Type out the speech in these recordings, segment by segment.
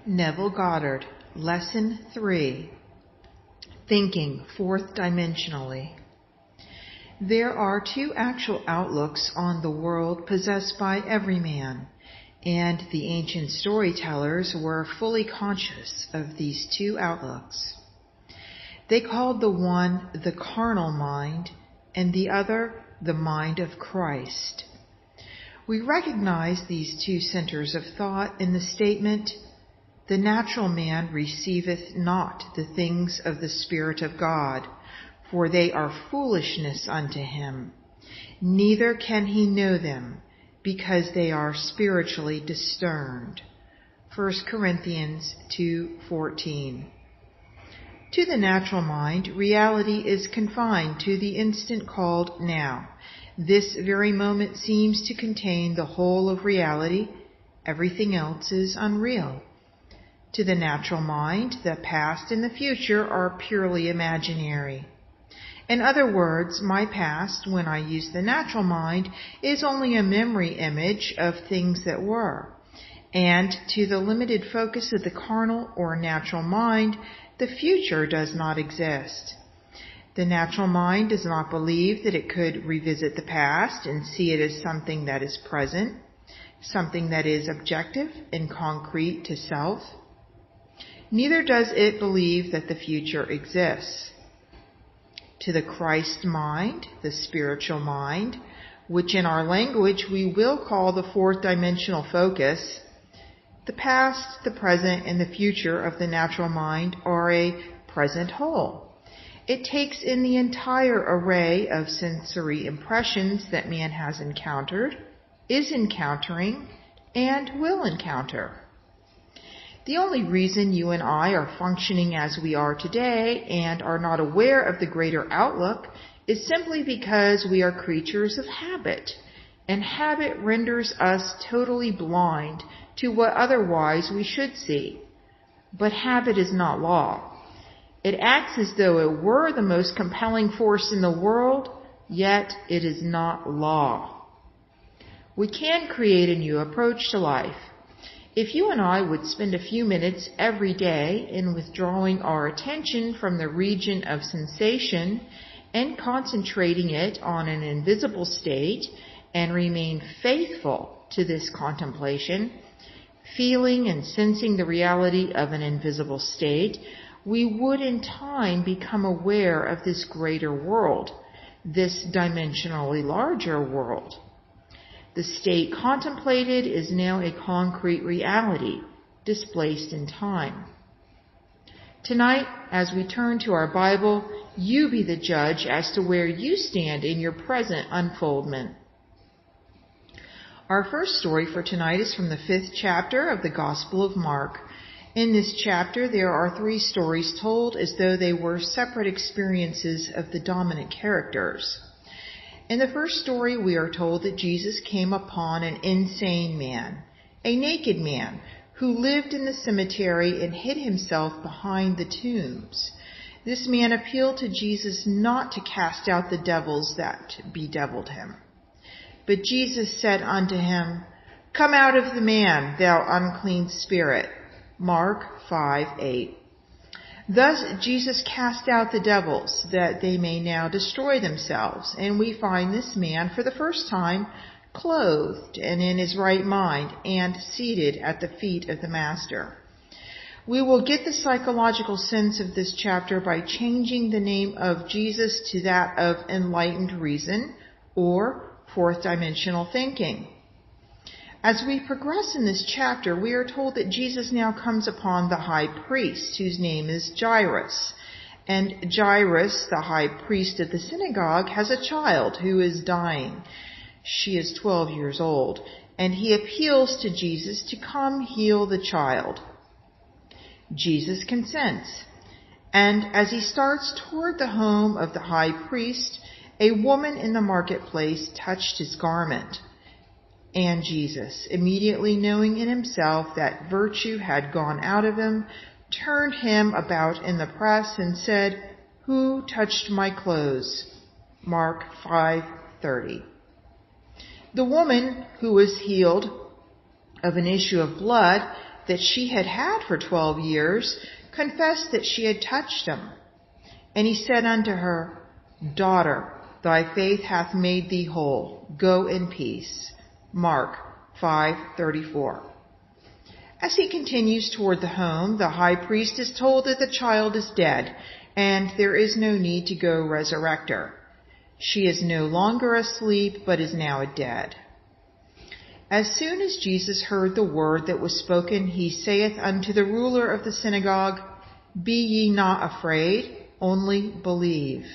Neville Goddard, Lesson 3, Thinking Fourth Dimensionally. There are two actual outlooks on the world possessed by every man, and the ancient storytellers were fully conscious of these two outlooks. They called the one the carnal mind, and the other the mind of Christ. We recognize these two centers of thought in the statement, "The natural man receiveth not the things of the Spirit of God, for they are foolishness unto him. Neither can he know them, because they are spiritually discerned." 1 Corinthians 2:14. To the natural mind, reality is confined to the instant called now. This very moment seems to contain the whole of reality. Everything else is unreal. To the natural mind, the past and the future are purely imaginary. In other words, my past, when I use the natural mind, is only a memory image of things that were. And to the limited focus of the carnal or natural mind, the future does not exist. The natural mind does not believe that it could revisit the past and see it as something that is present, something that is objective and concrete to self. Neither does it believe that the future exists. To the Christ mind, the spiritual mind, which in our language we will call the fourth dimensional focus, the past, the present, and the future of the natural mind are a present whole. It takes in the entire array of sensory impressions that man has encountered, is encountering, and will encounter. The only reason you and I are functioning as we are today and are not aware of the greater outlook is simply because we are creatures of habit, and habit renders us totally blind to what otherwise we should see. But habit is not law. It acts as though it were the most compelling force in the world, yet it is not law. We can create a new approach to life. If you and I would spend a few minutes every day in withdrawing our attention from the region of sensation and concentrating it on an invisible state and remain faithful to this contemplation, feeling and sensing the reality of an invisible state, we would in time become aware of this greater world, this dimensionally larger world. The state contemplated is now a concrete reality, displaced in time. Tonight, as we turn to our Bible, you be the judge as to where you stand in your present unfoldment. Our first story for tonight is from the 5th chapter of the Gospel of Mark. In this chapter, there are 3 stories told as though they were separate experiences of the dominant characters. In the first story, we are told that Jesus came upon an insane man, a naked man, who lived in the cemetery and hid himself behind the tombs. This man appealed to Jesus not to cast out the devils that bedeviled him. But Jesus said unto him, "Come out of the man, thou unclean spirit." Mark 5:8. Thus Jesus cast out the devils, that they may now destroy themselves. And we find this man, for the first time, clothed and in his right mind, and seated at the feet of the Master. We will get the psychological sense of this chapter by changing the name of Jesus to that of enlightened reason, or fourth dimensional thinking. As we progress in this chapter, we are told that Jesus now comes upon the high priest, whose name is Jairus. And Jairus, the high priest of the synagogue, has a child who is dying. She is 12 years old, and he appeals to Jesus to come heal the child. Jesus consents, and as he starts toward the home of the high priest, a woman in the marketplace touched his garment. And Jesus, immediately knowing in himself that virtue had gone out of him, turned him about in the press and said, "Who touched my clothes?" Mark 5:30. The woman who was healed of an issue of blood that she had had for 12 years, confessed that she had touched him. And he said unto her, Daughter, thy faith hath made thee whole. Go in peace. Mark 5:34. As he continues toward the home, the high priest is told that the child is dead, and there is no need to go resurrect her. She is no longer asleep, but is now dead. As soon as Jesus heard the word that was spoken, he saith unto the ruler of the synagogue, Be ye not afraid, only believe.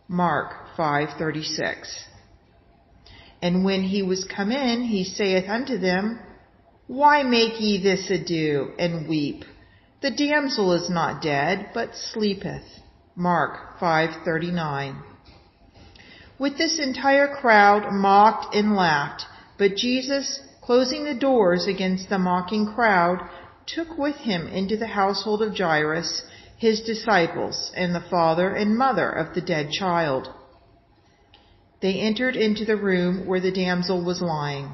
Mark 5:36. And when he was come in, he saith unto them, Why make ye this ado, and weep? The damsel is not dead, but sleepeth. Mark 5:39. With this entire crowd mocked and laughed, but Jesus, closing the doors against the mocking crowd, took with him into the household of Jairus his disciples and the father and mother of the dead child. They entered into the room where the damsel was lying.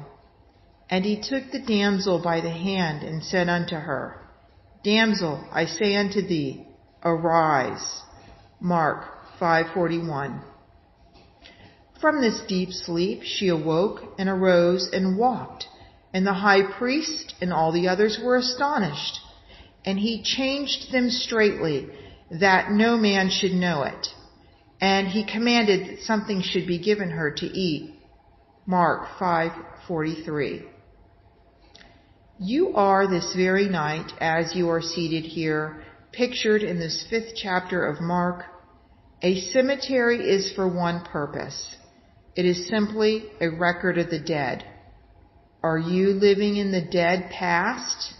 And he took the damsel by the hand and said unto her, Damsel, I say unto thee, arise. Mark 5:41. From this deep sleep she awoke and arose and walked, and the high priest and all the others were astonished. And he changed them straitly, that no man should know it. And he commanded that something should be given her to eat. Mark 5:43. You are this very night, as you are seated here, pictured in this 5th chapter of Mark. A cemetery is for one purpose. It is simply a record of the dead. Are you living in the dead past?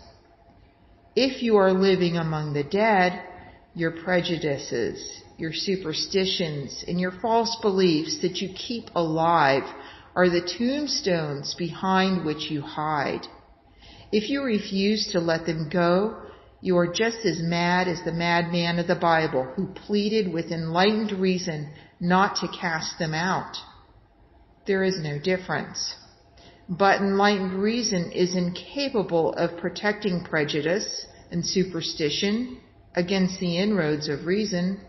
If you are living among the dead, your prejudices, your superstitions, and your false beliefs that you keep alive are the tombstones behind which you hide. If you refuse to let them go, you are just as mad as the madman of the Bible who pleaded with enlightened reason not to cast them out. There is no difference. But enlightened reason is incapable of protecting prejudice and superstition against the inroads of reason.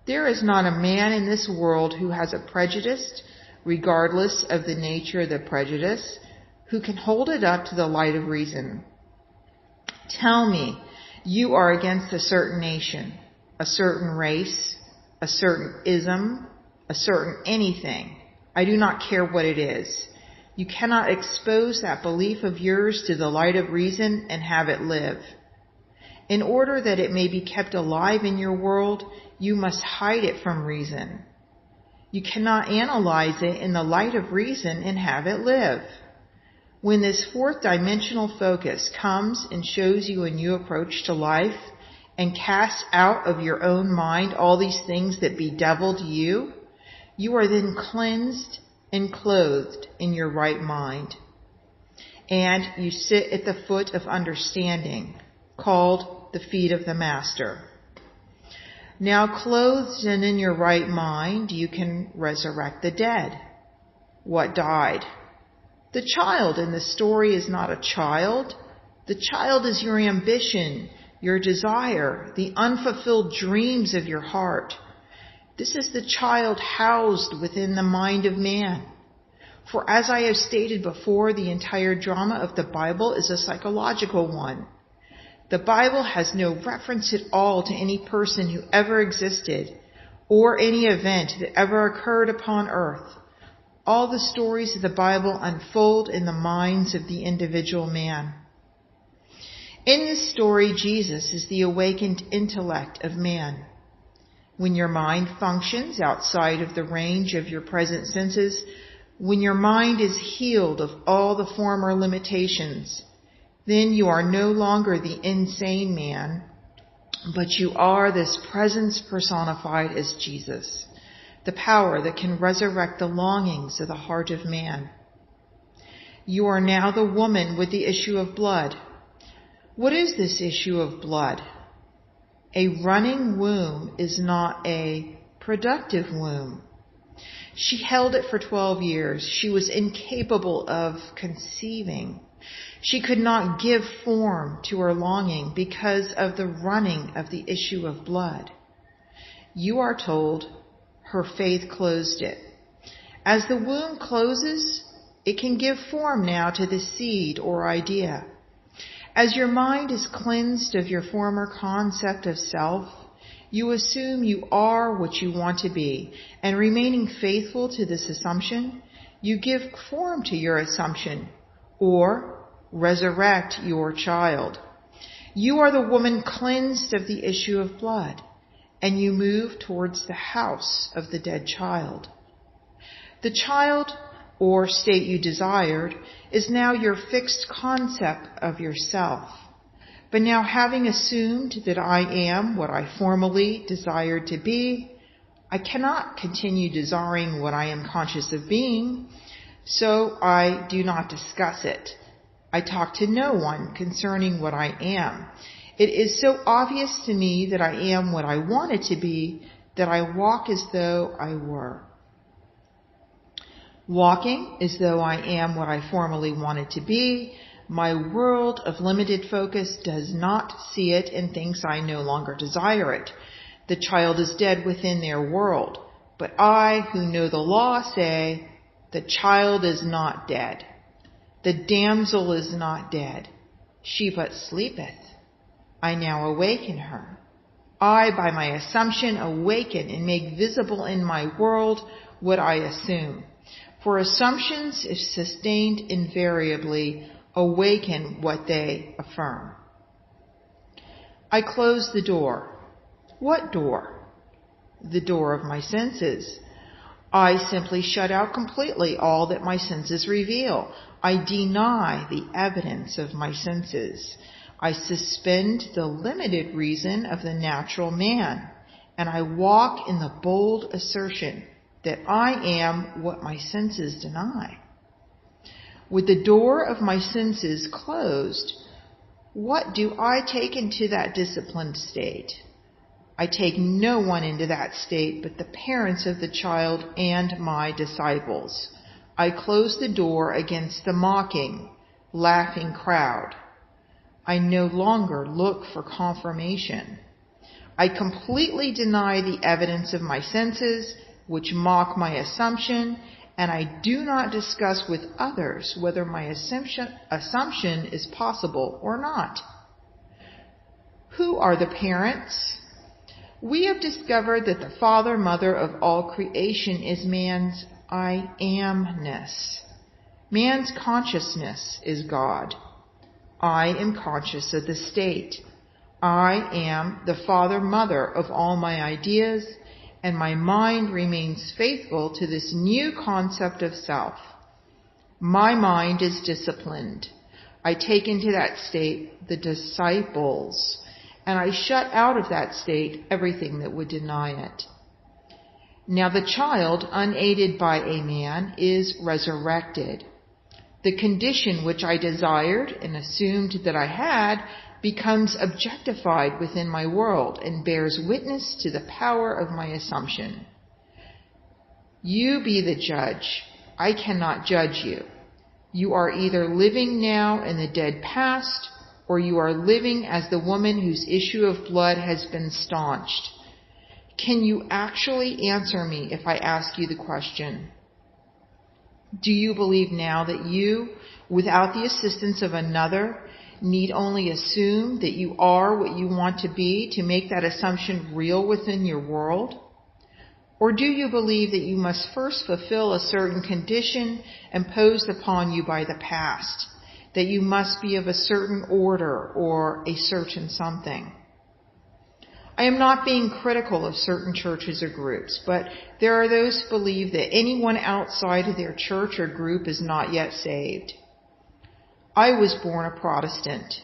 There is not a man in this world who has a prejudice, regardless of the nature of the prejudice, who can hold it up to the light of reason. Tell me, you are against a certain nation, a certain race, a certain ism, a certain anything. I do not care what it is. You cannot expose that belief of yours to the light of reason and have it live. In order that it may be kept alive in your world, you must hide it from reason. You cannot analyze it in the light of reason and have it live. When this 4th dimensional focus comes and shows you a new approach to life and casts out of your own mind all these things that bedeviled you, you are then cleansed and clothed in your right mind. And you sit at the foot of understanding, called the feet of the Master. Now clothed and in your right mind, you can resurrect the dead. What died? The child in the story is not a child. The child is your ambition, your desire, the unfulfilled dreams of your heart. This is the child housed within the mind of man. For as I have stated before, the entire drama of the Bible is a psychological one. The Bible has no reference at all to any person who ever existed or any event that ever occurred upon earth. All the stories of the Bible unfold in the minds of the individual man. In this story, Jesus is the awakened intellect of man. When your mind functions outside of the range of your present senses, when your mind is healed of all the former limitations, then you are no longer the insane man, but you are this presence personified as Jesus, the power that can resurrect the longings of the heart of man. You are now the woman with the issue of blood. What is this issue of blood? A running womb is not a productive womb. She held it for 12 years. She was incapable of conceiving. She could not give form to her longing because of the running of the issue of blood. You are told her faith closed it. As the womb closes, it can give form now to the seed or idea. As your mind is cleansed of your former concept of self, you assume you are what you want to be, and remaining faithful to this assumption, you give form to your assumption, or resurrect your child. You are the woman cleansed of the issue of blood, and you move towards the house of the dead child. The child, or state you desired, is now your fixed concept of yourself. But now, having assumed that I am what I formerly desired to be, I cannot continue desiring what I am conscious of being, so I do not discuss it. I talk to no one concerning what I am. It is so obvious to me that I am what I wanted to be that I walk as though I were. Walking as though I am what I formerly wanted to be, my world of limited focus does not see it and thinks I no longer desire it. The child is dead within their world, but I, who know the law, say, the child is not dead. The damsel is not dead. She but sleepeth. I now awaken her. I, by my assumption, awaken and make visible in my world what I assume. For assumptions, if sustained invariably, awaken what they affirm. I close the door. What door? The door of my senses. I simply shut out completely all that my senses reveal. I deny the evidence of my senses. I suspend the limited reason of the natural man, and I walk in the bold assertion that I am what my senses deny. With the door of my senses closed, what do I take into that disciplined state? I take no one into that state but the parents of the child and my disciples. I close the door against the mocking, laughing crowd. I no longer look for confirmation. I completely deny the evidence of my senses, which mock my assumption, and I do not discuss with others whether my assumption is possible or not. Who are the parents? We have discovered that the father, mother of all creation is man's I amness. Man's consciousness is God. I am conscious of the state. I am the father, mother of all my ideas, and my mind remains faithful to this new concept of self. My mind is disciplined. I take into that state the disciples, and I shut out of that state everything that would deny it. Now the child, unaided by a man, is resurrected. The condition which I desired and assumed that I had becomes objectified within my world and bears witness to the power of my assumption. You be the judge. I cannot judge you. You are either living now in the dead past, or you are living as the woman whose issue of blood has been staunched. Can you actually answer me if I ask you the question? Do you believe now that you, without the assistance of another, need only assume that you are what you want to be to make that assumption real within your world? Or do you believe that you must first fulfill a certain condition imposed upon you by the past, that you must be of a certain order or a certain something? I am not being critical of certain churches or groups, but there are those who believe that anyone outside of their church or group is not yet saved. I was born a Protestant.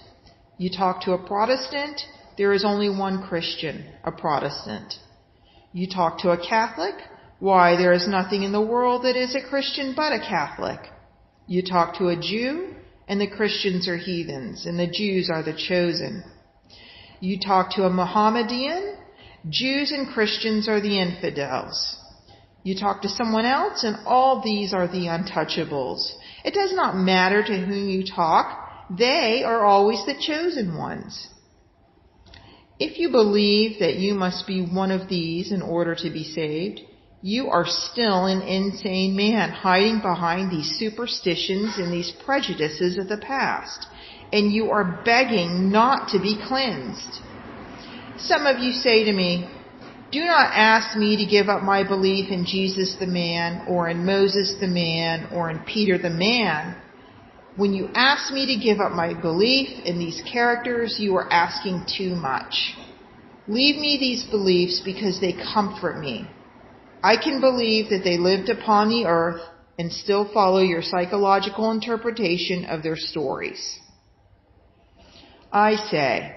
You talk to a Protestant, there is only one Christian, a Protestant. You talk to a Catholic, why, there is nothing in the world that is a Christian but a Catholic. You talk to a Jew, and the Christians are heathens, and the Jews are the chosen. You talk to a Mohammedan, Jews and Christians are the infidels. You talk to someone else, and all these are the untouchables. It does not matter to whom you talk. They are always the chosen ones. If you believe that you must be one of these in order to be saved, you are still an insane man hiding behind these superstitions and these prejudices of the past, and you are begging not to be cleansed. Some of you say to me, "Do not ask me to give up my belief in Jesus the man, or in Moses the man, or in Peter the man." When you ask me to give up my belief in these characters, you are asking too much. Leave me these beliefs because they comfort me. I can believe that they lived upon the earth and still follow your psychological interpretation of their stories. I say,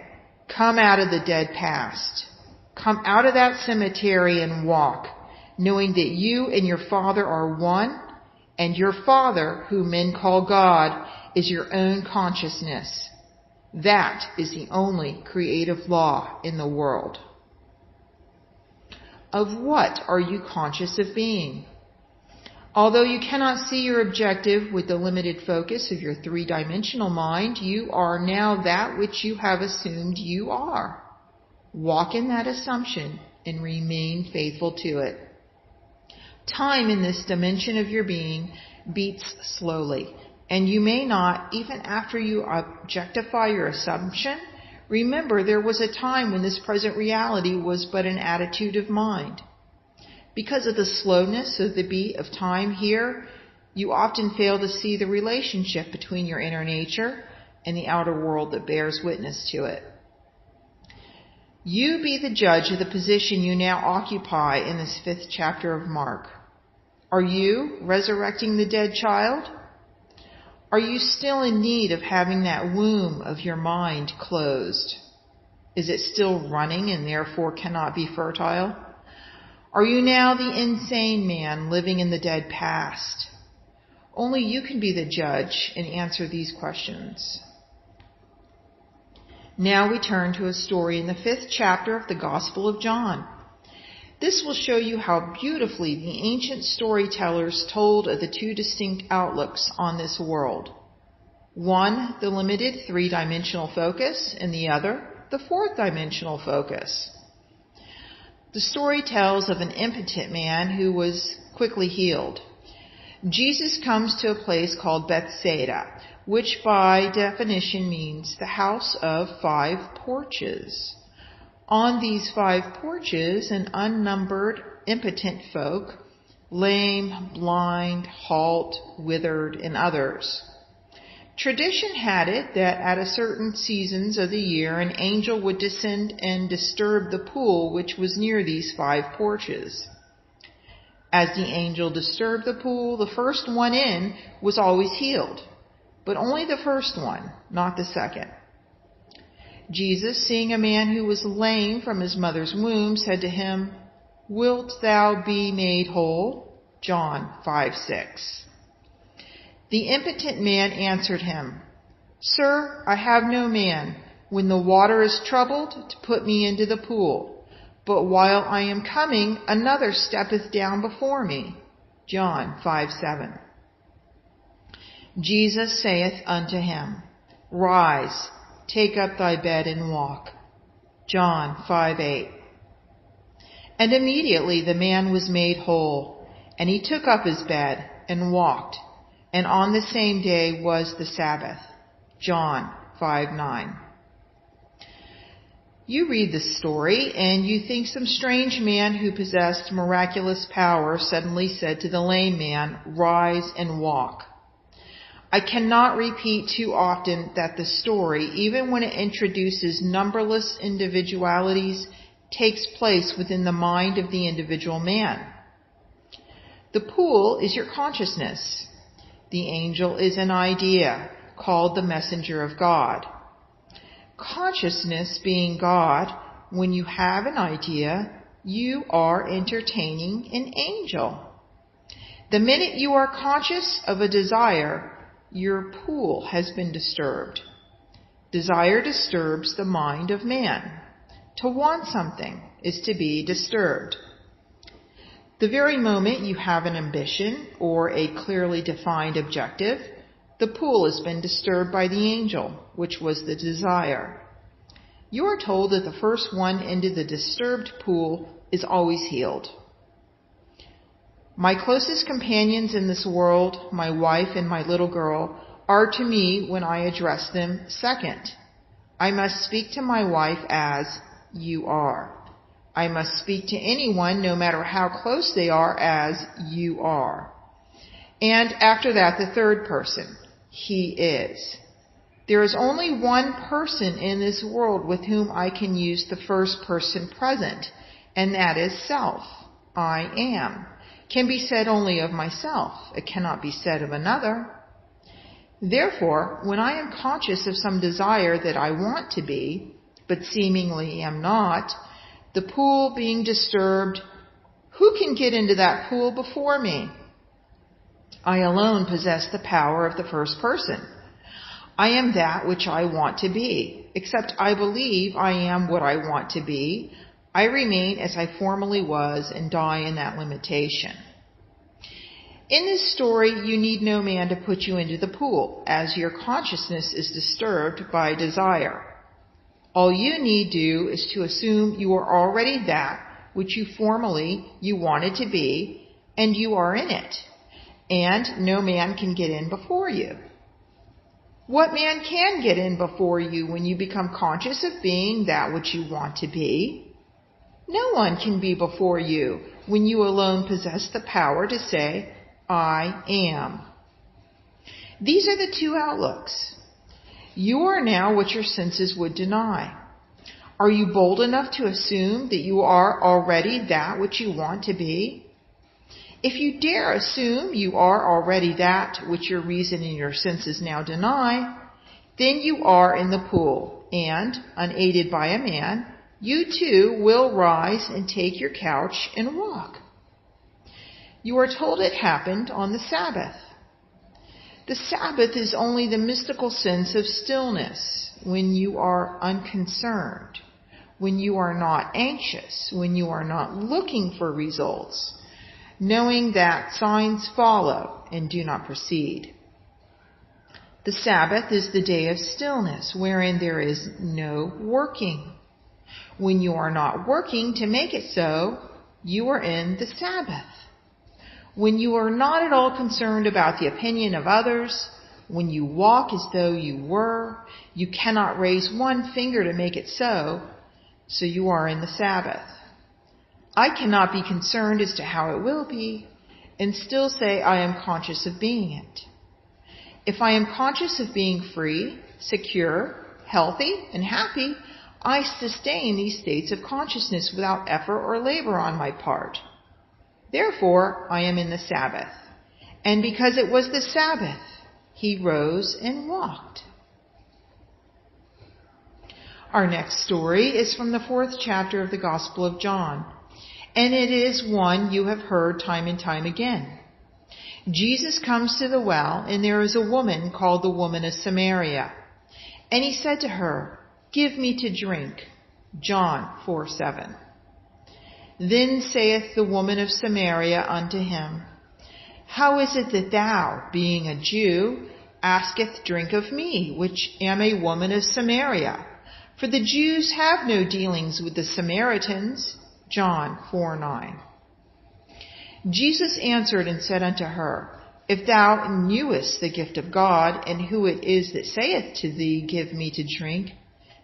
come out of the dead past. Come out of that cemetery and walk, knowing that you and your Father are one, and your Father, whom men call God, is your own consciousness. That is the only creative law in the world. Of what are you conscious of being? Although you cannot see your objective with the limited focus of your three-dimensional mind, you are now that which you have assumed you are. Walk in that assumption and remain faithful to it. Time in this dimension of your being beats slowly, and you may not, even after you objectify your assumption, remember there was a time when this present reality was but an attitude of mind. Because of the slowness of the beat of time here, you often fail to see the relationship between your inner nature and the outer world that bears witness to it. You be the judge of the position you now occupy in this 5th chapter of Mark. Are you resurrecting the dead child? Are you still in need of having that womb of your mind closed? Is it still running and therefore cannot be fertile? Are you now the insane man living in the dead past? Only you can be the judge and answer these questions. Now we turn to a story in the 5th chapter of the Gospel of John. This will show you how beautifully the ancient storytellers told of the two distinct outlooks on this world. One, the limited three-dimensional focus, and the other, the fourth-dimensional focus. The story tells of an impotent man who was quickly healed. Jesus comes to a place called Bethsaida, which by definition means the house of 5 porches. On these 5 porches, an unnumbered impotent folk, lame, blind, halt, withered, and others. Tradition had it that at certain seasons of the year, an angel would descend and disturb the pool which was near these 5 porches. As the angel disturbed the pool, the first one in was always healed, but only the first one, not the second. Jesus, seeing a man who was lame from his mother's womb, said to him, "Wilt thou be made whole?" John 5:6. The impotent man answered him, "Sir, I have no man, when the water is troubled, to put me into the pool. But while I am coming, another steppeth down before me." John 5:7. Jesus saith unto him, "Rise, take up thy bed and walk." John 5:8. And immediately the man was made whole, and he took up his bed and walked. And on the same day was the Sabbath. John 5:9. You read this story and you think some strange man who possessed miraculous power suddenly said to the lame man, "Rise and walk." I cannot repeat too often that the story, even when it introduces numberless individualities, takes place within the mind of the individual man. The pool is your consciousness. The angel is an idea called the messenger of God. Consciousness being God, when you have an idea, you are entertaining an angel. The minute you are conscious of a desire, your pool has been disturbed. Desire disturbs the mind of man. To want something is to be disturbed. The very moment you have an ambition or a clearly defined objective, the pool has been disturbed by the angel, which was the desire. You are told that the first one into the disturbed pool is always healed. My closest companions in this world, my wife and my little girl, are to me when I address them second. I must speak to my wife as you are. I must speak to anyone, no matter how close they are, as you are. And after that, the third person, he is. There is only one person in this world with whom I can use the first person present, and that is self. I am. Can be said only of myself. It cannot be said of another. Therefore, when I am conscious of some desire that I want to be, but seemingly am not, the pool being disturbed, who can get into that pool before me? I alone possess the power of the first person. I am that which I want to be. Except I believe I am what I want to be, I remain as I formerly was and die in that limitation. In this story, you need no man to put you into the pool, as your consciousness is disturbed by desire. All you need do is to assume you are already that which you formerly you wanted to be, and you are in it, and no man can get in before you. What man can get in before you when you become conscious of being that which you want to be? No one can be before you when you alone possess the power to say, I am. These are the two outlooks. You are now what your senses would deny. Are you bold enough to assume that you are already that which you want to be? If you dare assume you are already that which your reason and your senses now deny, then you are in the pool, and, unaided by a man, you too will rise and take your couch and walk. You are told it happened on the Sabbath. The Sabbath is only the mystical sense of stillness, when you are unconcerned, when you are not anxious, when you are not looking for results, knowing that signs follow and do not proceed. The Sabbath is the day of stillness, wherein there is no working. When you are not working to make it so, you are in the Sabbath. When you are not at all concerned about the opinion of others, when you walk as though you were, you cannot raise one finger to make it so you are in the Sabbath. I cannot be concerned as to how it will be, and still say I am conscious of being it. If I am conscious of being free, secure, healthy, and happy, I sustain these states of consciousness without effort or labor on my part. Therefore, I am in the Sabbath. And because it was the Sabbath, he rose and walked. Our next story is from the 4th chapter of the Gospel of John, and it is one you have heard time and time again. Jesus comes to the well, and there is a woman called the woman of Samaria. And he said to her, Give me to drink. John 4:7. Then saith the woman of Samaria unto him, How is it that thou, being a Jew, asketh drink of me, which am a woman of Samaria? For the Jews have no dealings with the Samaritans. John 4:9. Jesus answered and said unto her, If thou knewest the gift of God, and who it is that saith to thee, Give me to drink,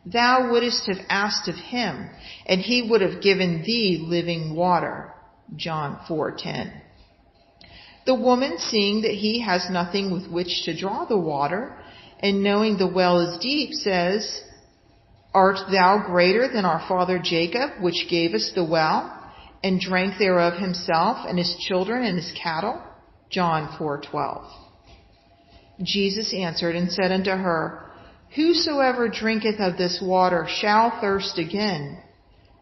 thou wouldest have asked of him, and he would have given thee living water. John 4:10. The woman, seeing that he has nothing with which to draw the water, and knowing the well is deep, says, Art thou greater than our father Jacob, which gave us the well, and drank thereof himself, and his children, and his cattle? John 4:12. Jesus answered and said unto her, Whosoever drinketh of this water shall thirst again,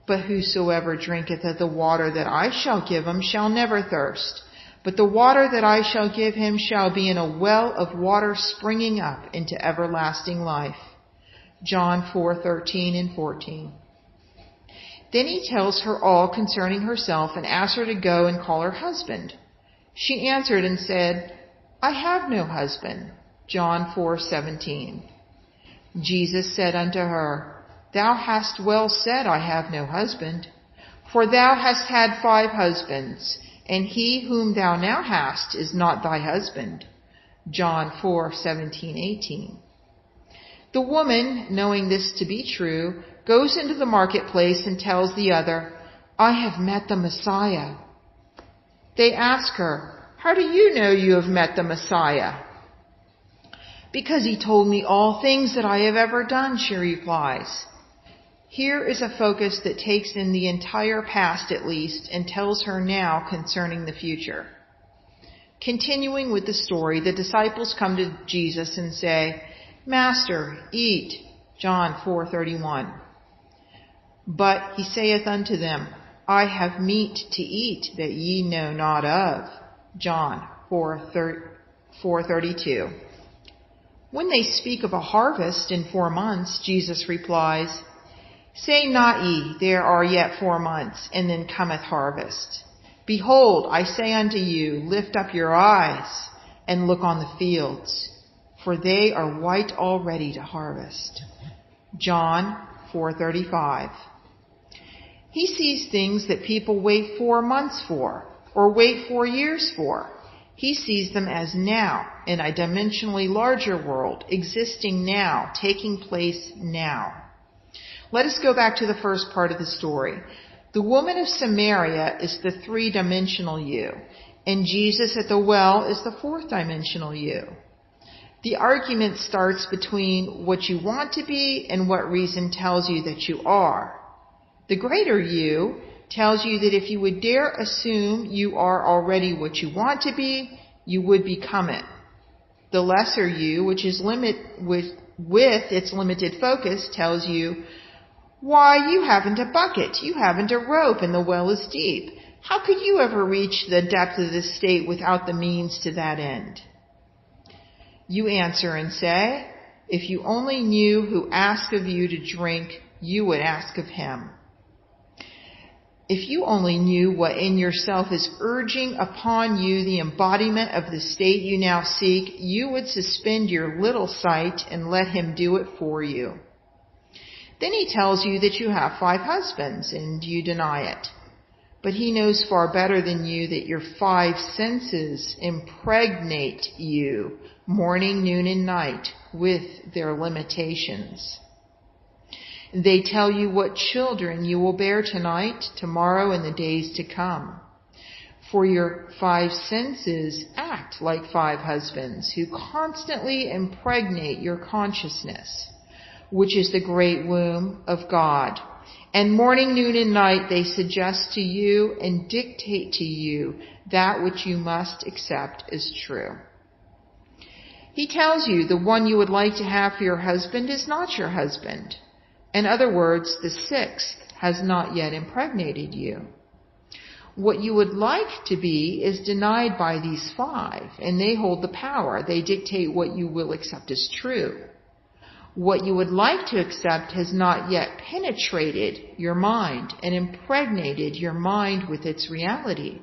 but whosoever drinketh of the water that I shall give him shall never thirst. But the water that I shall give him shall be in a well of water springing up into everlasting life. John 4:13 and 14. Then he tells her all concerning herself and asks her to go and call her husband. She answered and said, I have no husband. John 4:17. Jesus said unto her, Thou hast well said, I have no husband. For thou hast had 5 husbands, and he whom thou now hast is not thy husband. John 4:17-18. The woman, knowing this to be true, goes into the marketplace and tells the other, I have met the Messiah. They ask her, How do you know you have met the Messiah? Because he told me all things that I have ever done, she replies. Here is a focus that takes in the entire past at least and tells her now concerning the future. Continuing with the story, the disciples come to Jesus and say, Master, eat. John 4:31. But he saith unto them, I have meat to eat that ye know not of. John 4:32. When they speak of a harvest in 4 months, Jesus replies, Say not ye, there are yet 4 months, and then cometh harvest. Behold, I say unto you, lift up your eyes, and look on the fields, for they are white already to harvest. John 4:35. He sees things that people wait 4 months for, or wait 4 years for. He sees them as now, in a dimensionally larger world, existing now, taking place now. Let us go back to the first part of the story. The woman of Samaria is the 3-dimensional you, and Jesus at the well is the 4th-dimensional you. The argument starts between what you want to be and what reason tells you that you are. The greater you tells you that if you would dare assume you are already what you want to be, you would become it. The lesser you, which is with its limited focus, tells you, why, you haven't a bucket, you haven't a rope, and the well is deep. How could you ever reach the depth of this state without the means to that end? You answer and say, if you only knew who asked of you to drink, you would ask of him. If you only knew what in yourself is urging upon you the embodiment of the state you now seek, you would suspend your little sight and let him do it for you. Then he tells you that you have 5 husbands, and you deny it. But he knows far better than you that your 5 senses impregnate you morning, noon, and night with their limitations. They tell you what children you will bear tonight, tomorrow, and the days to come. For your 5 senses act like 5 husbands who constantly impregnate your consciousness, which is the great womb of God. And morning, noon, and night they suggest to you and dictate to you that which you must accept as true. He tells you the one you would like to have for your husband is not your husband. In other words, the 6th has not yet impregnated you. What you would like to be is denied by these 5, and they hold the power. They dictate what you will accept as true. What you would like to accept has not yet penetrated your mind and impregnated your mind with its reality.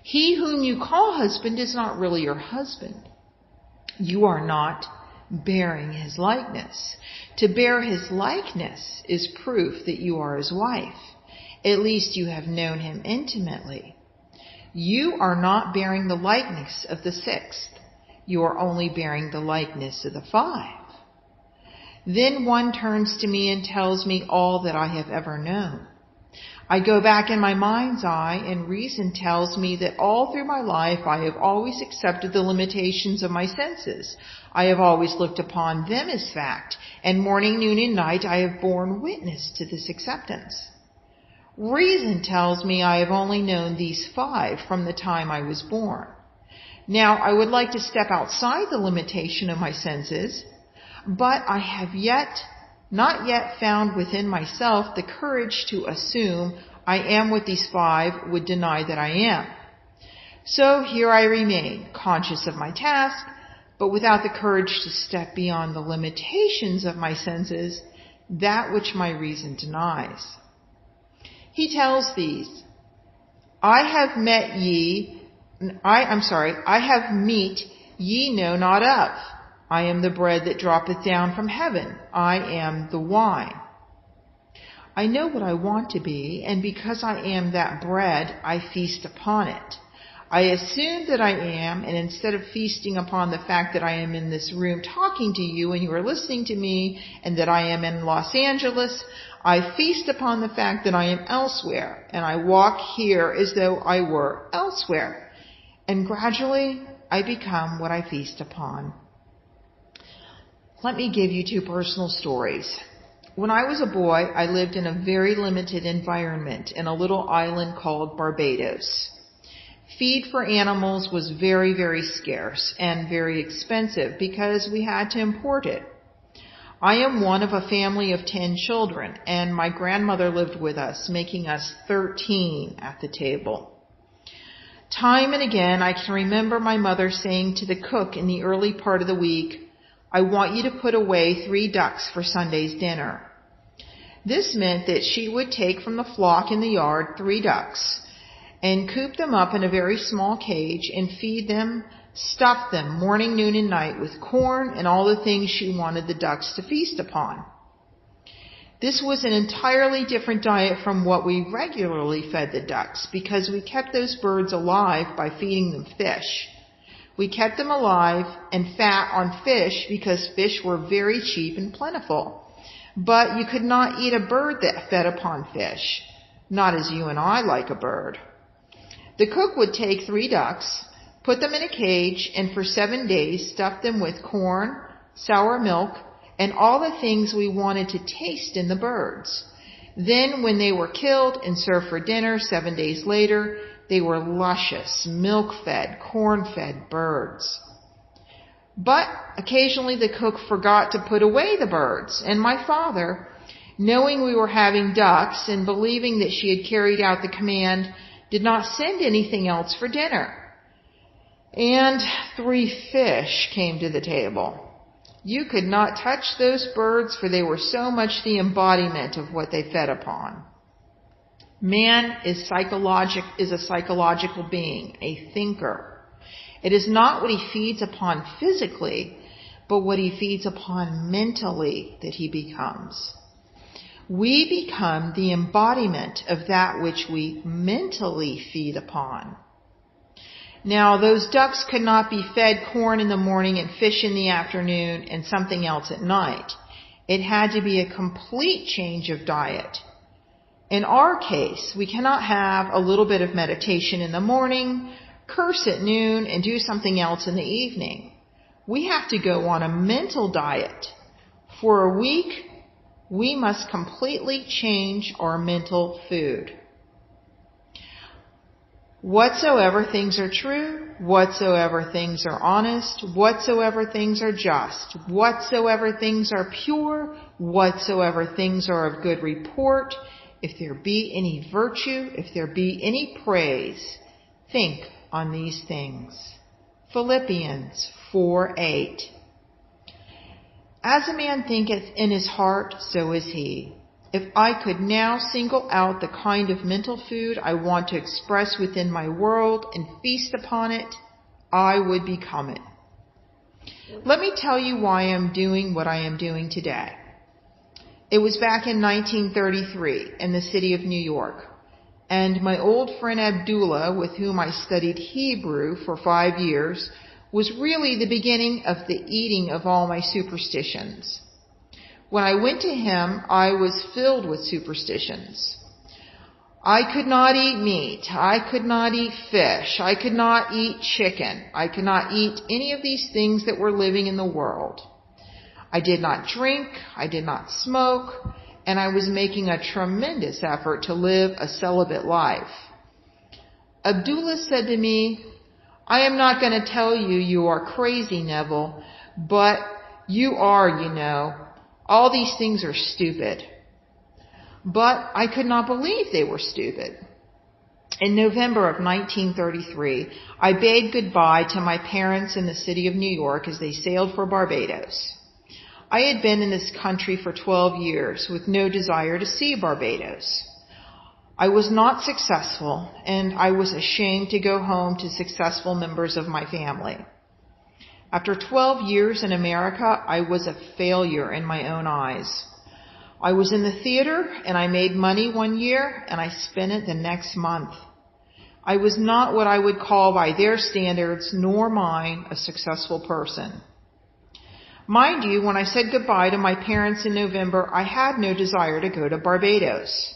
He whom you call husband is not really your husband. You are not bearing his likeness. To bear his likeness is proof that you are his wife. At least you have known him intimately. You are not bearing the likeness of the 6th. You are only bearing the likeness of the 5. Then one turns to me and tells me all that I have ever known. I go back in my mind's eye, and reason tells me that all through my life I have always accepted the limitations of my senses. I have always looked upon them as fact, and morning, noon, and night I have borne witness to this acceptance. Reason tells me I have only known these 5 from the time I was born. Now, I would like to step outside the limitation of my senses, but I have not yet found within myself the courage to assume I am what these 5 would deny that I am. So here I remain, conscious of my task, but without the courage to step beyond the limitations of my senses, that which my reason denies. He tells these, I have meat ye know not of. I am the bread that droppeth down from heaven. I am the wine. I know what I want to be, and because I am that bread, I feast upon it. I assume that I am, and instead of feasting upon the fact that I am in this room talking to you and you are listening to me, and that I am in Los Angeles, I feast upon the fact that I am elsewhere, and I walk here as though I were elsewhere. And gradually, I become what I feast upon. Let me give you 2 personal stories. When I was a boy, I lived in a very limited environment in a little island called Barbados. Feed for animals was very, very scarce and very expensive because we had to import it. I am one of a family of 10 children, and my grandmother lived with us, making us 13 at the table. Time and again, I can remember my mother saying to the cook in the early part of the week, I want you to put away 3 ducks for Sunday's dinner. This meant that she would take from the flock in the yard 3 ducks and coop them up in a very small cage and feed them, stuff them morning, noon, and night with corn and all the things she wanted the ducks to feast upon. This was an entirely different diet from what we regularly fed the ducks because we kept those birds alive by feeding them fish. We kept them alive and fat on fish because fish were very cheap and plentiful. But you could not eat a bird that fed upon fish, not as you and I like a bird. The cook would take 3 ducks, put them in a cage, and for 7 days stuff them with corn, sour milk, and all the things we wanted to taste in the birds. Then when they were killed and served for dinner 7 days later, they were luscious, milk-fed, corn-fed birds. But occasionally the cook forgot to put away the birds, and my father, knowing we were having ducks and believing that she had carried out the command, did not send anything else for dinner. And 3 fish came to the table. You could not touch those birds, for they were so much the embodiment of what they fed upon. Man is a psychological being, a thinker. It is not what he feeds upon physically, but what he feeds upon mentally that he becomes. We become the embodiment of that which we mentally feed upon. Now, those ducks could not be fed corn in the morning and fish in the afternoon and something else at night. It had to be a complete change of diet. In our case, we cannot have a little bit of meditation in the morning, curse at noon, and do something else in the evening. We have to go on a mental diet. For a week, we must completely change our mental food. Whatsoever things are true, whatsoever things are honest, whatsoever things are just, whatsoever things are pure, whatsoever things are of good report, if there be any virtue, if there be any praise, think on these things. Philippians 4:8. As a man thinketh in his heart, so is he. If I could now single out the kind of mental food I want to express within my world and feast upon it, I would become it. Let me tell you why I'm doing what I am doing today. It was back in 1933 in the city of New York, and my old friend Abdullah, with whom I studied Hebrew for 5 years, was really the beginning of the eating of all my superstitions. When I went to him, I was filled with superstitions. I could not eat meat. I could not eat fish. I could not eat chicken. I could not eat any of these things that were living in the world. I did not drink. I did not smoke. And I was making a tremendous effort to live a celibate life. Abdullah said to me, I am not going to tell you you are crazy, Neville, but you are, you know. All these things are stupid. But I could not believe they were stupid. In November of 1933, I bade goodbye to my parents in the city of New York as they sailed for Barbados. I had been in this country for 12 years with no desire to see Barbados. I was not successful, and I was ashamed to go home to successful members of my family. After 12 years in America, I was a failure in my own eyes. I was in the theater, and I made money one year, and I spent it the next month. I was not what I would call by their standards, nor mine, a successful person. Mind you, when I said goodbye to my parents in November, I had no desire to go to Barbados.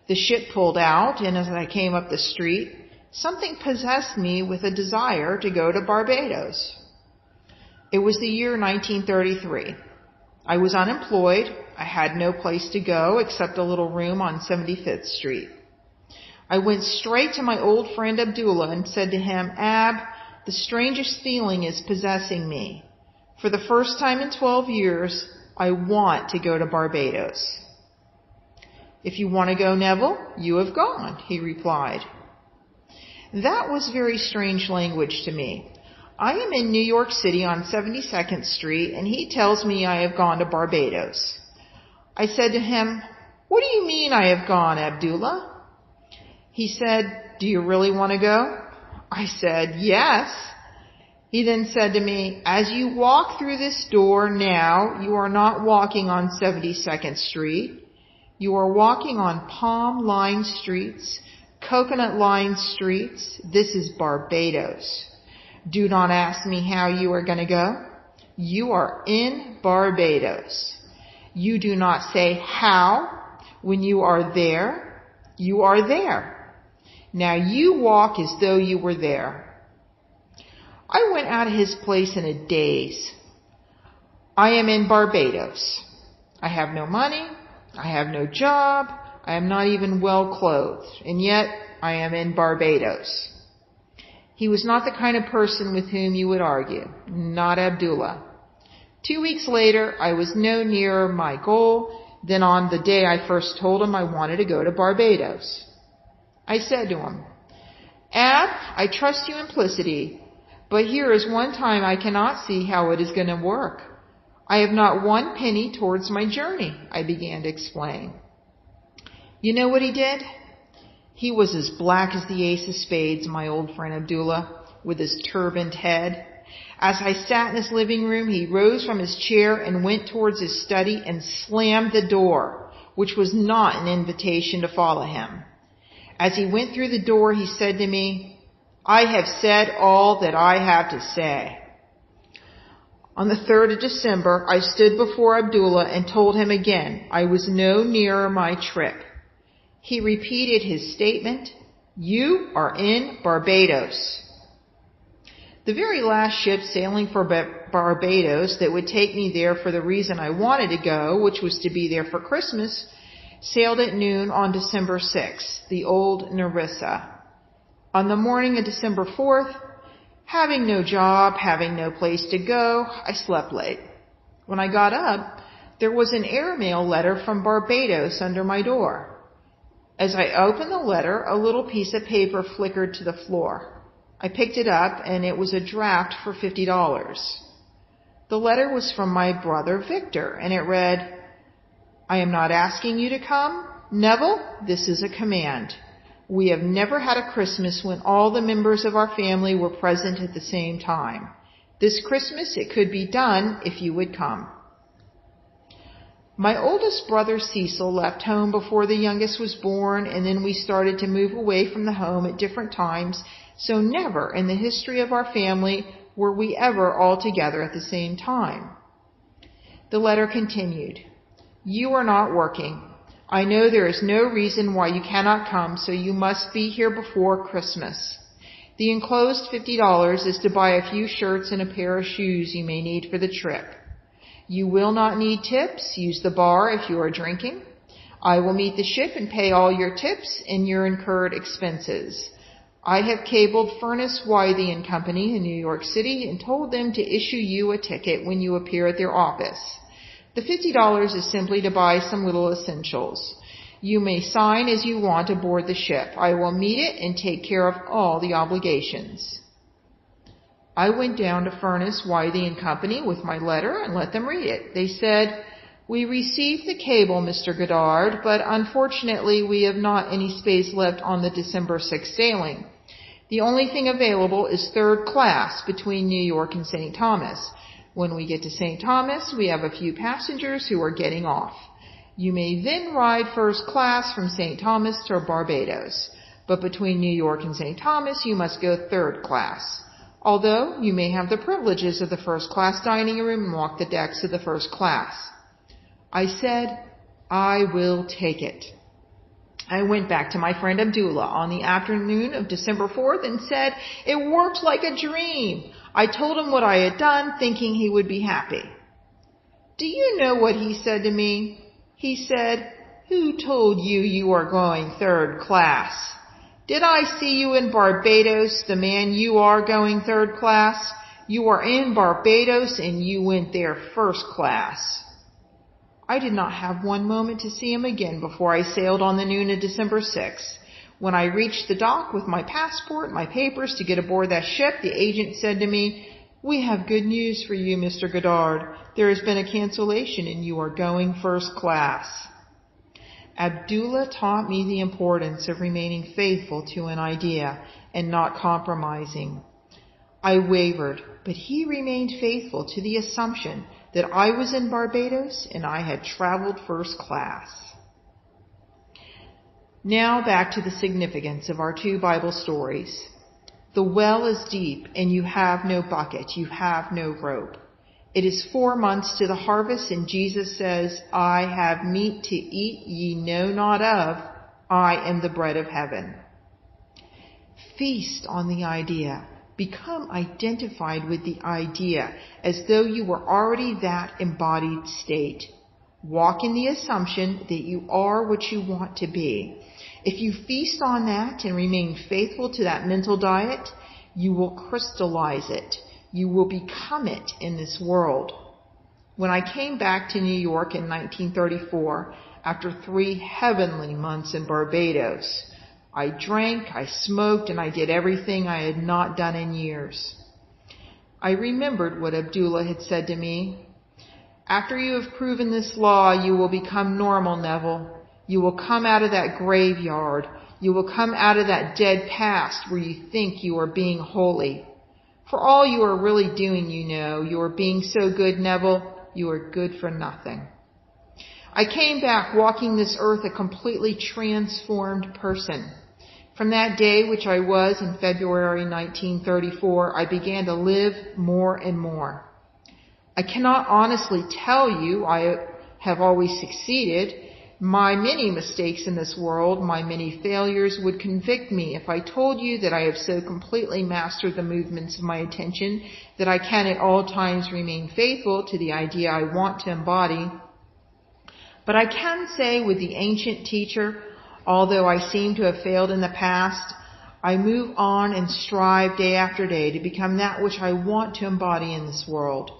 The ship pulled out, and as I came up the street, something possessed me with a desire to go to Barbados. It was the year 1933. I was unemployed. I had no place to go except a little room on 75th Street. I went straight to my old friend Abdullah and said to him, Ab, the strangest feeling is possessing me. For the first time in 12 years, I want to go to Barbados. If you want to go, Neville, you have gone, he replied. That was very strange language to me. I am in New York City on 72nd Street, and he tells me I have gone to Barbados. I said to him, What do you mean I have gone, Abdullah? He said, Do you really want to go? I said, Yes. He then said to me, As you walk through this door now, you are not walking on 72nd Street. You are walking on palm-lined streets, coconut-lined streets. This is Barbados. Do not ask me how you are going to go. You are in Barbados. You do not say how. When you are there, you are there. Now you walk as though you were there. I went out of his place in a daze. I am in Barbados. I have no money. I have no job. I am not even well clothed. And yet I am in Barbados. He was not the kind of person with whom you would argue. Not Abdullah. 2 weeks later, I was no nearer my goal than on the day I first told him I wanted to go to Barbados. I said to him, Ab, I trust you implicitly, but here is one time I cannot see how it is going to work. I have not one penny towards my journey, I began to explain. You know what he did? He was as black as the ace of spades, my old friend Abdullah, with his turbaned head. As I sat in his living room, he rose from his chair and went towards his study and slammed the door, which was not an invitation to follow him. As he went through the door, he said to me, I have said all that I have to say. On the 3rd of December, I stood before Abdullah and told him again I was no nearer my trip. He repeated his statement, You are in Barbados. The very last ship sailing for Barbados that would take me there for the reason I wanted to go, which was to be there for Christmas, sailed at noon on December 6th, the old Nerissa. On the morning of December 4th, having no job, having no place to go, I slept late. When I got up, there was an airmail letter from Barbados under my door. As I opened the letter, a little piece of paper flickered to the floor. I picked it up, and it was a draft for $50. The letter was from my brother Victor, and it read, I am not asking you to come. Neville, this is a command. We have never had a Christmas when all the members of our family were present at the same time. This Christmas it could be done if you would come. My oldest brother Cecil left home before the youngest was born, and then we started to move away from the home at different times, so never in the history of our family were we ever all together at the same time. The letter continued, You are not working. I know there is no reason why you cannot come, so you must be here before Christmas. The enclosed $50 is to buy a few shirts and a pair of shoes you may need for the trip. You will not need tips. Use the bar if you are drinking. I will meet the ship and pay all your tips and your incurred expenses. I have cabled Furnace Wythe & Company in New York City and told them to issue you a ticket when you appear at their office. The $50 is simply to buy some little essentials. You may sign as you want aboard the ship. I will meet it and take care of all the obligations. I went down to Furnace Wythe & Company with my letter and let them read it. They said, We received the cable, Mr. Goddard, but unfortunately we have not any space left on the December 6th sailing. The only thing available is third class between New York and St. Thomas. When we get to St. Thomas, we have a few passengers who are getting off. You may then ride first class from St. Thomas to Barbados, but between New York and St. Thomas, you must go third class. Although you may have the privileges of the first class dining room and walk the decks of the first class. I said, I will take it. I went back to my friend Abdullah on the afternoon of December 4th and said, it worked like a dream. I told him what I had done, thinking he would be happy. Do you know what he said to me? He said, who told you you are going third class? Did I see you in Barbados, the man you are going third class? You are in Barbados and you went there first class. I did not have one moment to see him again before I sailed on the noon of December 6th. When I reached the dock with my passport and my papers to get aboard that ship, the agent said to me, we have good news for you, Mr. Goddard. There has been a cancellation and you are going first class. Abdullah taught me the importance of remaining faithful to an idea and not compromising. I wavered, but he remained faithful to the assumption that I was in Barbados and I had traveled first class. Now back to the significance of our two Bible stories. The well is deep and you have no bucket, you have no rope. It is 4 months to the harvest and Jesus says, I have meat to eat ye know not of, I am the bread of heaven. Feast on the idea. Become identified with the idea as though you were already that embodied state. Walk in the assumption that you are what you want to be. If you feast on that and remain faithful to that mental diet, you will crystallize it. You will become it in this world. When I came back to New York in 1934, after 3 heavenly months in Barbados, I drank, I smoked, and I did everything I had not done in years. I remembered what Abdullah had said to me. After you have proven this law, you will become normal, Neville. You will come out of that graveyard. You will come out of that dead past where you think you are being holy. For all you are really doing, you are being so good, Neville, you are good for nothing. I came back walking this earth a completely transformed person. From that day, which I was in February 1934, I began to live more and more. I cannot honestly tell you I have always succeeded. My many mistakes in this world, my many failures would convict me if I told you that I have so completely mastered the movements of my attention that I can at all times remain faithful to the idea I want to embody. But I can say with the ancient teacher, although I seem to have failed in the past, I move on and strive day after day to become that which I want to embody in this world.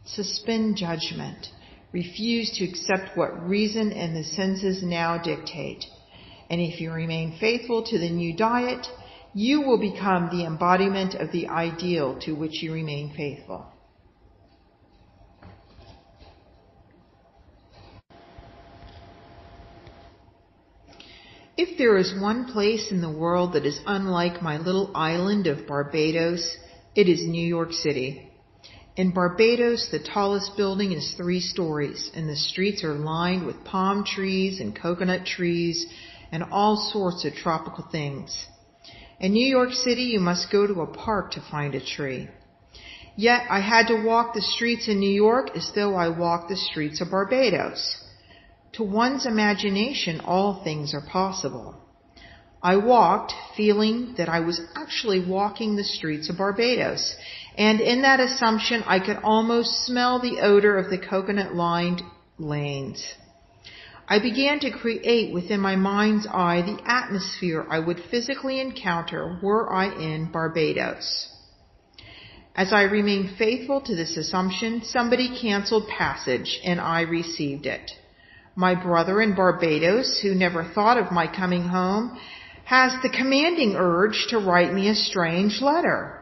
Suspend judgment. Refuse to accept what reason and the senses now dictate. And if you remain faithful to the new diet, you will become the embodiment of the ideal to which you remain faithful. If there is one place in the world that is unlike my little island of Barbados, it is New York City. In Barbados, the tallest building is 3 stories, and the streets are lined with palm trees and coconut trees and all sorts of tropical things. In New York City, you must go to a park to find a tree. Yet I had to walk the streets in New York as though I walked the streets of Barbados. To one's imagination, all things are possible. I walked feeling that I was actually walking the streets of Barbados, and in that assumption, I could almost smell the odor of the coconut-lined lanes. I began to create within my mind's eye the atmosphere I would physically encounter were I in Barbados. As I remained faithful to this assumption, somebody canceled passage, and I received it. My brother in Barbados, who never thought of my coming home, has the commanding urge to write me a strange letter.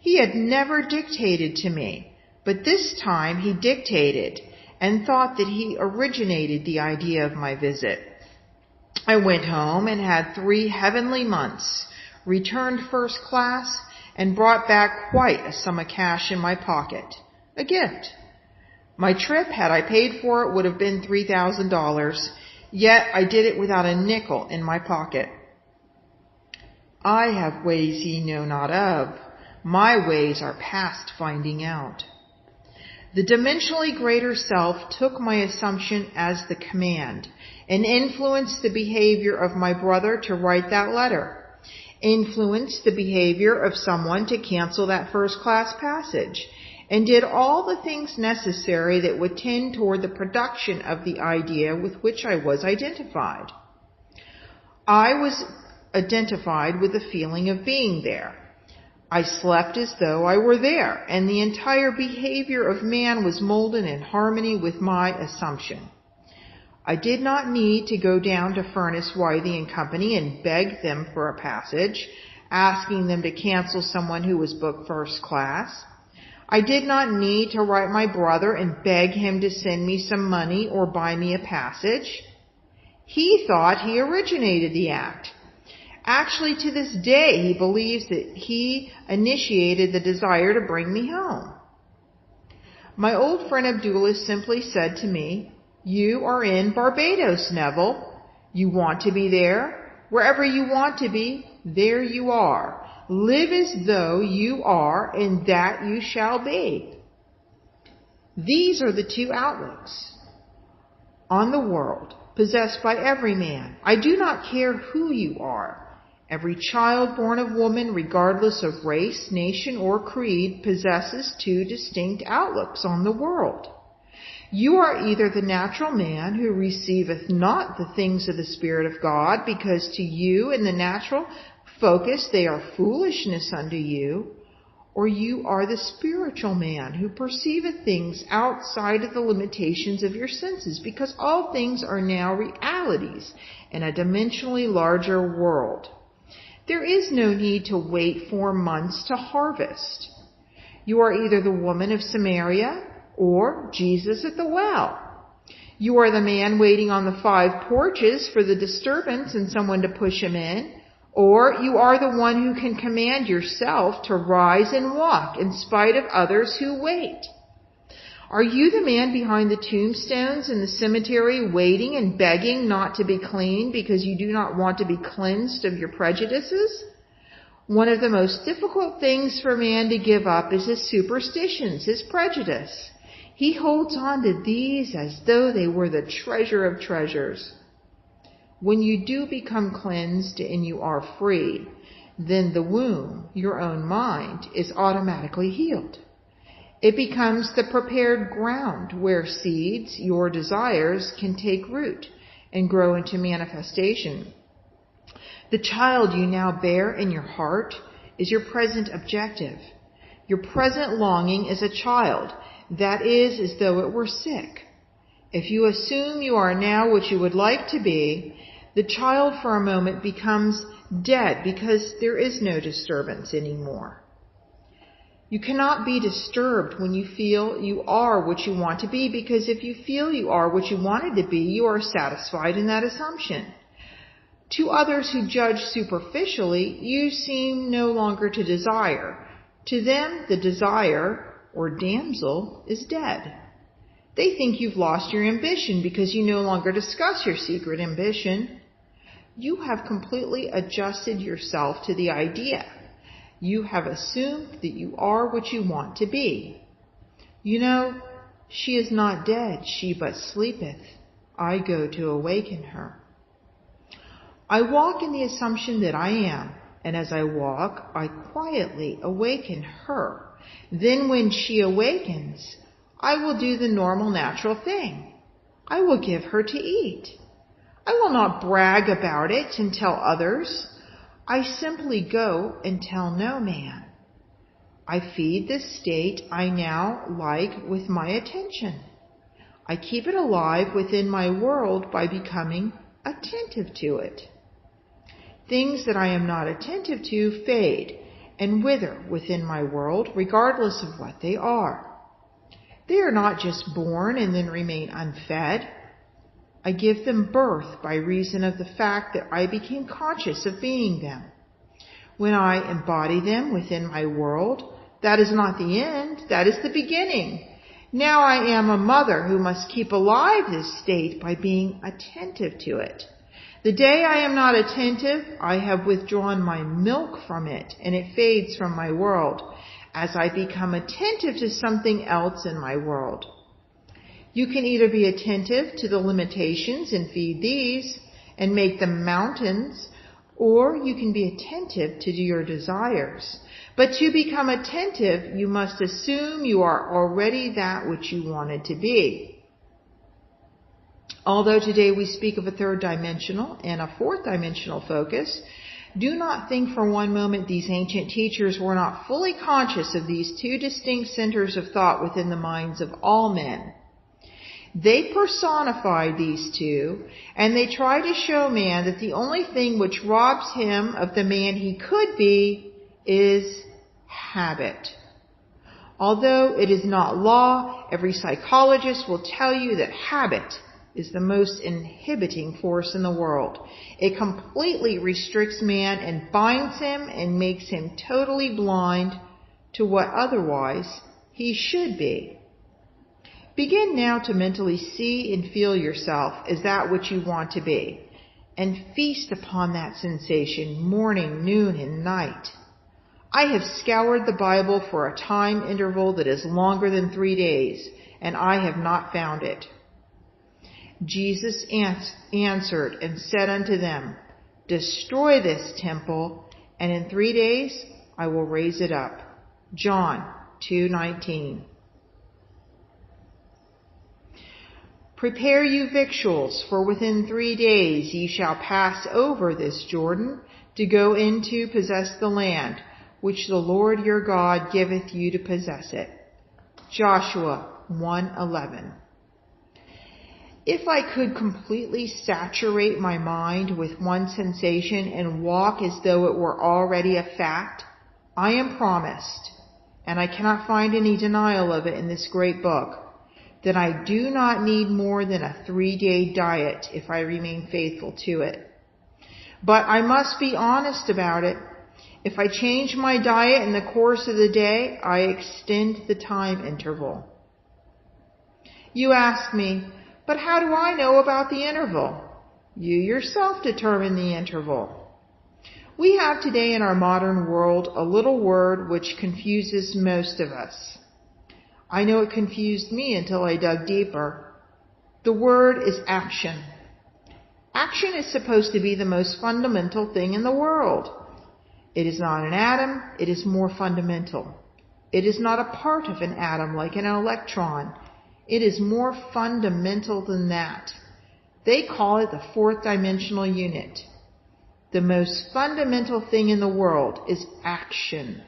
He had never dictated to me, but this time he dictated, and thought that he originated the idea of my visit. I went home and had 3 heavenly months, returned first class, and brought back quite a sum of cash in my pocket. A gift. My trip, had I paid for it, would have been $3,000, yet I did it without a nickel in my pocket. I have ways ye know not of. My ways are past finding out. The dimensionally greater self took my assumption as the command and influenced the behavior of my brother to write that letter, influenced the behavior of someone to cancel that first-class passage, and did all the things necessary that would tend toward the production of the idea with which I was identified. I was identified with the feeling of being there. I slept as though I were there, and the entire behavior of man was molded in harmony with my assumption. I did not need to go down to Furnace, Wythe & Company and beg them for a passage, asking them to cancel someone who was booked first class. I did not need to write my brother and beg him to send me some money or buy me a passage. He thought he originated the act. Actually, to this day, he believes that he initiated the desire to bring me home. My old friend Abdullah simply said to me, "You are in Barbados, Neville. You want to be there? Wherever you want to be, there you are. Live as though you are, and that you shall be." These are the 2 outlooks on the world possessed by every man. I do not care who you are. Every child born of woman, regardless of race, nation, or creed, possesses 2 distinct outlooks on the world. You are either the natural man who receiveth not the things of the Spirit of God, because to you in the natural focus they are foolishness unto you, or you are the spiritual man who perceiveth things outside of the limitations of your senses, because all things are now realities in a dimensionally larger world. There is no need to wait 4 months to harvest. You are either the woman of Samaria or Jesus at the well. You are the man waiting on the 5 porches for the disturbance and someone to push him in, or you are the one who can command yourself to rise and walk in spite of others who wait. Are you the man behind the tombstones in the cemetery waiting and begging not to be clean because you do not want to be cleansed of your prejudices? One of the most difficult things for man to give up is his superstitions, his prejudice. He holds on to these as though they were the treasure of treasures. When you do become cleansed and you are free, then the womb, your own mind, is automatically healed. It becomes the prepared ground where seeds, your desires, can take root and grow into manifestation. The child you now bear in your heart is your present objective. Your present longing is a child, that is as though it were sick. If you assume you are now what you would like to be, the child for a moment becomes dead because there is no disturbance anymore. You cannot be disturbed when you feel you are what you want to be, because if you feel you are what you wanted to be, you are satisfied in that assumption. To others who judge superficially, you seem no longer to desire. To them, the desire, or damsel, is dead. They think you've lost your ambition because you no longer discuss your secret ambition. You have completely adjusted yourself to the idea. You have assumed that you are what you want to be. You know, she is not dead, she but sleepeth. I go to awaken her. I walk in the assumption that I am, and as I walk, I quietly awaken her. Then when she awakens, I will do the normal natural thing. I will give her to eat. I will not brag about it and tell others. I simply go and tell no man. I feed this state I now like with my attention. I keep it alive within my world by becoming attentive to it. Things that I am not attentive to fade and wither within my world, regardless of what they are. They are not just born and then remain unfed. I give them birth by reason of the fact that I became conscious of being them. When I embody them within my world, that is not the end, that is the beginning. Now I am a mother who must keep alive this state by being attentive to it. The day I am not attentive, I have withdrawn my milk from it, and it fades from my world, as I become attentive to something else in my world. You can either be attentive to the limitations and feed these, and make them mountains, or you can be attentive to your desires. But to become attentive, you must assume you are already that which you wanted to be. Although today we speak of a third dimensional and a fourth dimensional focus, do not think for one moment these ancient teachers were not fully conscious of these two distinct centers of thought within the minds of all men. They personified these two, and they try to show man that the only thing which robs him of the man he could be is habit. Although it is not law, every psychologist will tell you that habit is the most inhibiting force in the world. It completely restricts man and binds him and makes him totally blind to what otherwise he should be. Begin now to mentally see and feel yourself as that which you want to be, and feast upon that sensation morning, noon, and night. I have scoured the Bible for a time interval that is longer than 3 days, and I have not found it. Jesus answered and said unto them, Destroy this temple, and in 3 days I will raise it up. John 2:19. Prepare you victuals, for within 3 days ye shall pass over this Jordan to go in to possess the land, which the Lord your God giveth you to possess it. Joshua 1:11. If I could completely saturate my mind with one sensation and walk as though it were already a fact, I am promised, and I cannot find any denial of it in this great book, that I do not need more than a 3-day diet if I remain faithful to it. But I must be honest about it. If I change my diet in the course of the day, I extend the time interval. You ask me, but how do I know about the interval? You yourself determine the interval. We have today in our modern world a little word which confuses most of us. I know it confused me until I dug deeper. The word is action. Action is supposed to be the most fundamental thing in the world. It is not an atom, it is more fundamental. It is not a part of an atom like an electron. It is more fundamental than that. They call it the fourth dimensional unit. The most fundamental thing in the world is action.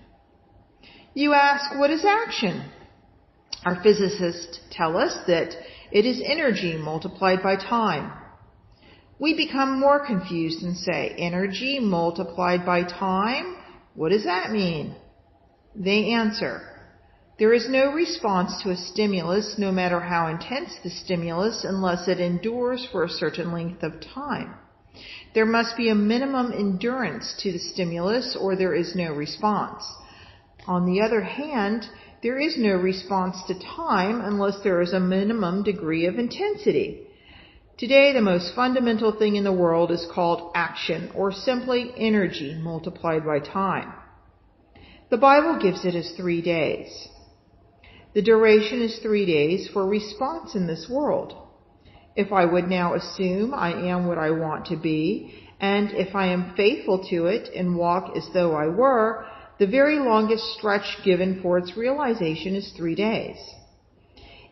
You ask, what is action? Our physicists tell us that it is energy multiplied by time. We become more confused and say, energy multiplied by time? What does that mean? They answer, there is no response to a stimulus, no matter how intense the stimulus, unless it endures for a certain length of time. There must be a minimum endurance to the stimulus, or there is no response. On the other hand, there is no response to time unless there is a minimum degree of intensity. Today, the most fundamental thing in the world is called action, or simply energy multiplied by time. The Bible gives it as 3 days. The duration is 3 days for response in this world. If I would now assume I am what I want to be, and if I am faithful to it and walk as though I were, the very longest stretch given for its realization is 3 days.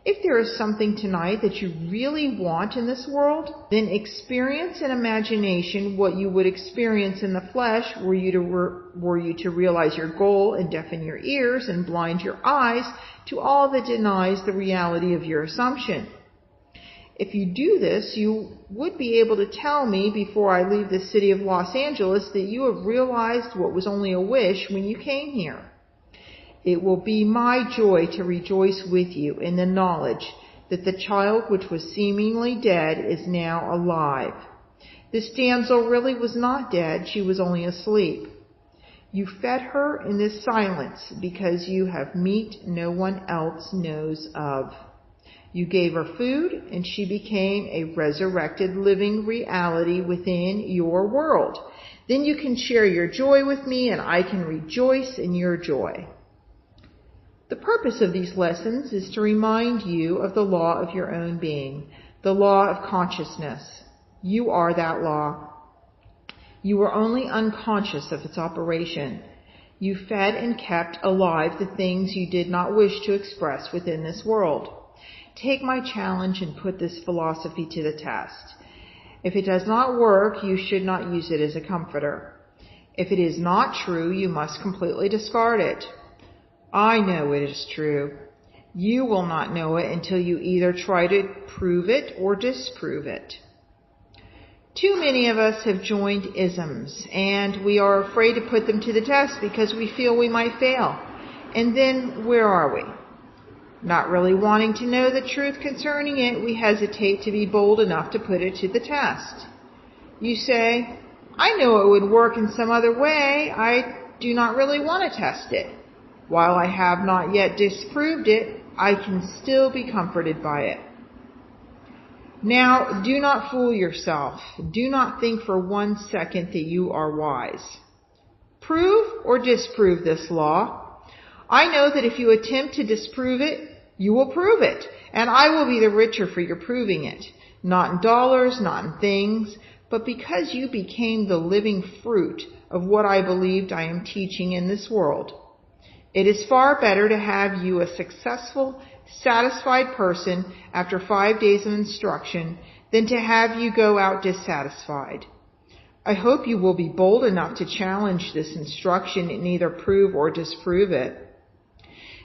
If there is something tonight that you really want in this world, then experience in imagination what you would experience in the flesh were you to realize your goal and deafen your ears and blind your eyes to all that denies the reality of your assumption. If you do this, you would be able to tell me before I leave the city of Los Angeles that you have realized what was only a wish when you came here. It will be my joy to rejoice with you in the knowledge that the child which was seemingly dead is now alive. This damsel really was not dead, she was only asleep. You fed her in this silence because you have meat no one else knows of. You gave her food, and she became a resurrected living reality within your world. Then you can share your joy with me, and I can rejoice in your joy. The purpose of these lessons is to remind you of the law of your own being, the law of consciousness. You are that law. You were only unconscious of its operation. You fed and kept alive the things you did not wish to express within this world. Take my challenge and put this philosophy to the test. If it does not work, you should not use it as a comforter. If it is not true, you must completely discard it. I know it is true. You will not know it until you either try to prove it or disprove it. Too many of us have joined isms, and we are afraid to put them to the test because we feel we might fail. And then where are we? Not really wanting to know the truth concerning it, we hesitate to be bold enough to put it to the test. You say, I know it would work in some other way. I do not really want to test it. While I have not yet disproved it, I can still be comforted by it. Now, do not fool yourself. Do not think for 1 second that you are wise. Prove or disprove this law. I know that if you attempt to disprove it, you will prove it, and I will be the richer for your proving it. Not in dollars, not in things, but because you became the living fruit of what I believed I am teaching in this world. It is far better to have you a successful, satisfied person after 5 days of instruction than to have you go out dissatisfied. I hope you will be bold enough to challenge this instruction and either prove or disprove it.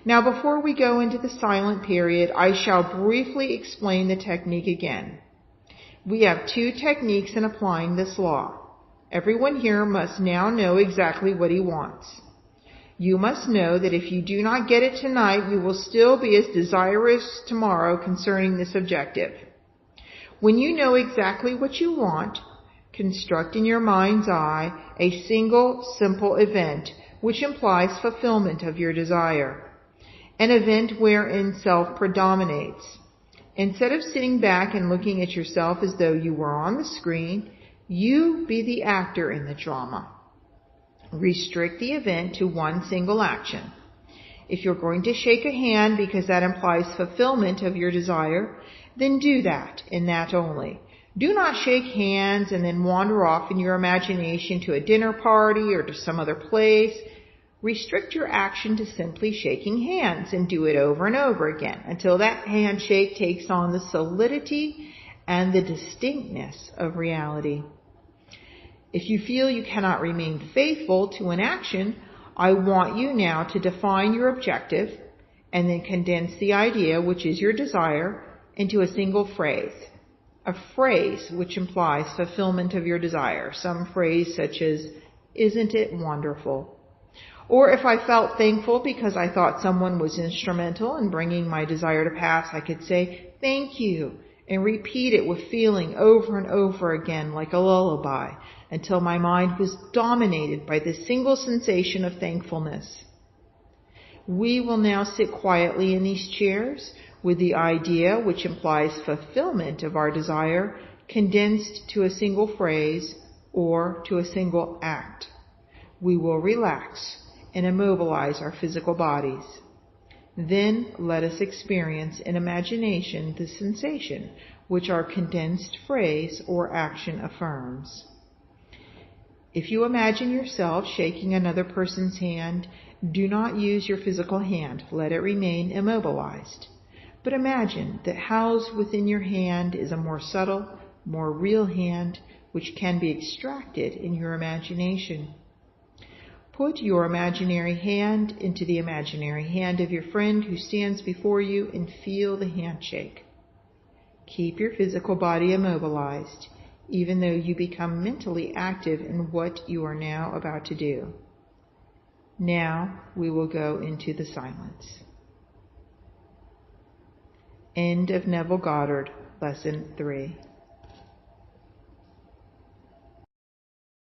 Now, before we go into the silent period, I shall briefly explain the technique again. We have 2 techniques in applying this law. Everyone here must now know exactly what he wants. You must know that if you do not get it tonight, you will still be as desirous tomorrow concerning this objective. When you know exactly what you want, construct in your mind's eye a single, simple event which implies fulfillment of your desire. An event wherein self predominates. Instead of sitting back and looking at yourself as though you were on the screen, you be the actor in the drama. Restrict the event to one single action. If you're going to shake a hand because that implies fulfillment of your desire, then do that and that only. Do not shake hands and then wander off in your imagination to a dinner party or to some other place. Restrict your action to simply shaking hands and do it over and over again until that handshake takes on the solidity and the distinctness of reality. If you feel you cannot remain faithful to an action, I want you now to define your objective and then condense the idea, which is your desire, into a single phrase. A phrase which implies fulfillment of your desire. Some phrase such as, isn't it wonderful? Or if I felt thankful because I thought someone was instrumental in bringing my desire to pass, I could say, thank you, and repeat it with feeling over and over again like a lullaby until my mind was dominated by this single sensation of thankfulness. We will now sit quietly in these chairs with the idea, which implies fulfillment of our desire, condensed to a single phrase or to a single act. We will relax and immobilize our physical bodies. Then let us experience in imagination the sensation which our condensed phrase or action affirms. If you imagine yourself shaking another person's hand, do not use your physical hand. Let it remain immobilized. But imagine that housed within your hand is a more subtle, more real hand which can be extracted in your imagination. Put your imaginary hand into the imaginary hand of your friend who stands before you and feel the handshake. Keep your physical body immobilized, even though you become mentally active in what you are now about to do. Now we will go into the silence. End of Neville Goddard, Lesson 3.